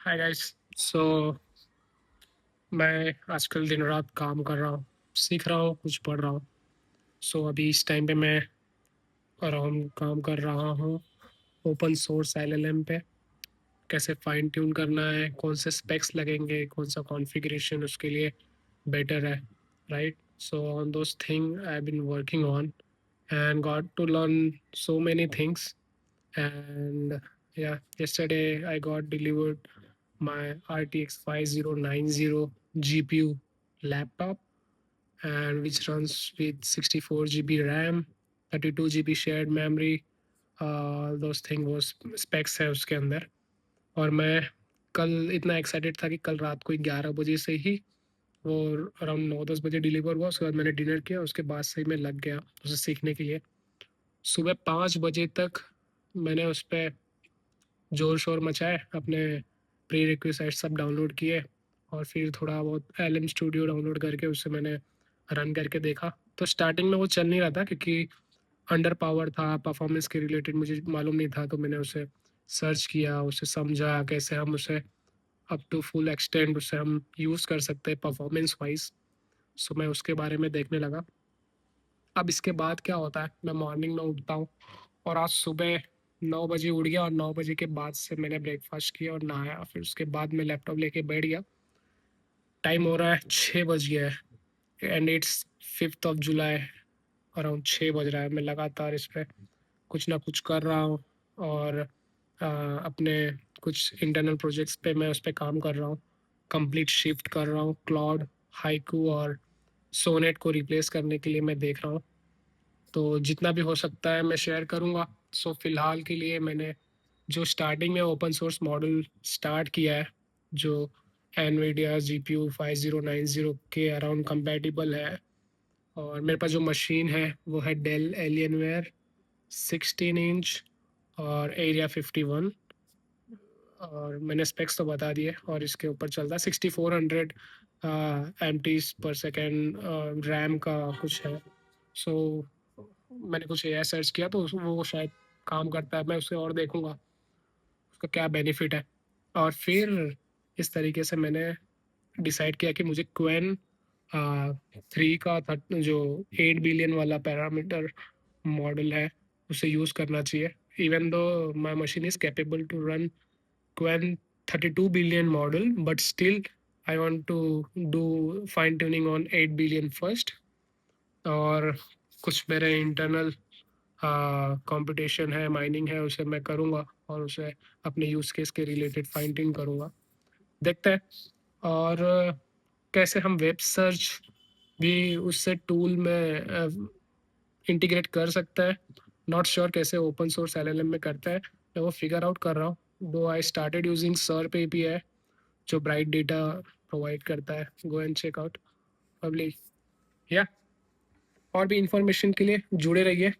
Hi guys. सो मैं आजकल दिन रात काम कर रहा हूँ, सीख रहा हूँ, कुछ पढ़ रहा हूँ। सो अभी इस टाइम पे मैं अराउंड काम कर रहा हूँ ओपन सोर्स एलएलएम पे। कैसे फाइन ट्यून करना है, कौन से स्पेक्स लगेंगे, कौन सा कॉन्फ़िगरेशन उसके लिए बेटर है, right? So on those thing I been working on and got to learn so many things. And yeah, yesterday I got delivered my RTX 5090 GPU laptop, and which runs with 64 GB RAM, 32 GB shared memory. Those thing वो specs है उसके अंदर। और मैं कल इतना excited था कि कल रात को 11 बजे से ही वो अराउंड 9-10 बजे डिलीवर हुआ। उसके बाद मैंने डिनर किया, उसके बाद से ही मैं लग गया उसे सीखने के लिए। सुबह 5 बजे तक मैंने उस पर जोर शोर मचाए, अपने प्री रिक्विजिट सब डाउनलोड किए, और फिर थोड़ा बहुत एल स्टूडियो डाउनलोड करके उससे मैंने रन करके देखा। तो स्टार्टिंग में वो चल नहीं रहा था क्योंकि अंडर पावर था, परफॉर्मेंस के रिलेटेड मुझे मालूम नहीं था। तो मैंने उसे सर्च किया, उसे समझा कैसे हम उसे अप टू फुल एक्सटेंड उसे हम यूज़ कर सकते हैं परफॉर्मेंस वाइज। सो मैं उसके बारे में देखने लगा। अब इसके बाद क्या होता है, मैं मॉर्निंग में उठता हूँ, और आज सुबह 9 बजे उठ गया, और 9 बजे के बाद से मैंने ब्रेकफास्ट किया और नहाया। फिर उसके बाद मैं लैपटॉप लेके बैठ गया। टाइम हो रहा है 6 बज गया है, एंड इट्स 5 जुलाई। अराउंड 6 बज रहा है। मैं लगातार इस पर कुछ ना कुछ कर रहा हूँ, और अपने कुछ इंटरनल प्रोजेक्ट्स पे मैं उस पर काम कर रहा हूँ। कंप्लीट शिफ्ट कर रहा हूँ क्लाउड, हाइकू और सोनेट को रिप्लेस करने के लिए मैं देख रहा हूँ। तो जितना भी हो सकता है मैं शेयर करूँगा। सो फिलहाल के लिए मैंने जो स्टार्टिंग में ओपन सोर्स मॉडल स्टार्ट किया है, जो एनवीडिया GPU 5090 के अराउंड कंपैटिबल है, और मेरे पास जो मशीन है वो है डेल एलियनवेयर 16 इंच और एरिया 51। और मैंने स्पेक्स तो बता दिए, और इसके ऊपर चलता है 6400 एम पर सेकेंड रैम का कुछ है। सो मैंने कुछ एआई सर्च किया तो वो शायद काम करता है। मैं उसे और देखूंगा उसका क्या बेनिफिट है। और फिर इस तरीके से मैंने डिसाइड किया कि मुझे क्वेन 3 का जो 8 बिलियन वाला पैरामीटर मॉडल है उसे यूज़ करना चाहिए। Even though my machine is capable to run Qwen 32 billion model, but still I want to do fine tuning on 8 billion first. और कुछ मेरे इंटरनल कंपटीशन है, माइनिंग है, उसे मैं करूँगा, और उसे अपने यूज़ केस के रिलेटेड फाइन ट्यून करूँगा। देखते हैं। और कैसे हम वेब सर्च भी उससे टूल में इंटीग्रेट कर सकता है। नॉट श्योर कैसे ओपन सोर्स एलएलएम में करता है, मैं वो फिगर आउट कर रहा हूँ। Though I started using SERP API जो ब्राइट डेटा प्रोवाइड करता है। Go and check out public. या और भी इंफॉर्मेशन के लिए जुड़े रहिए।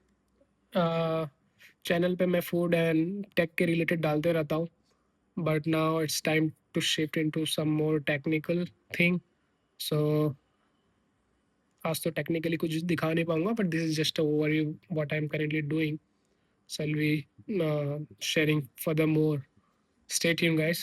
चैनल पे मैं फूड एंड टेक के रिलेटेड डालते रहता हूँ, but now it's time to shift into some more technical thing. So आज तो टेक्निकली कुछ दिखा नहीं पाऊंगा, but this is just overview what I am currently doing. So I'll be sharing furthermore. Stay tuned, guys.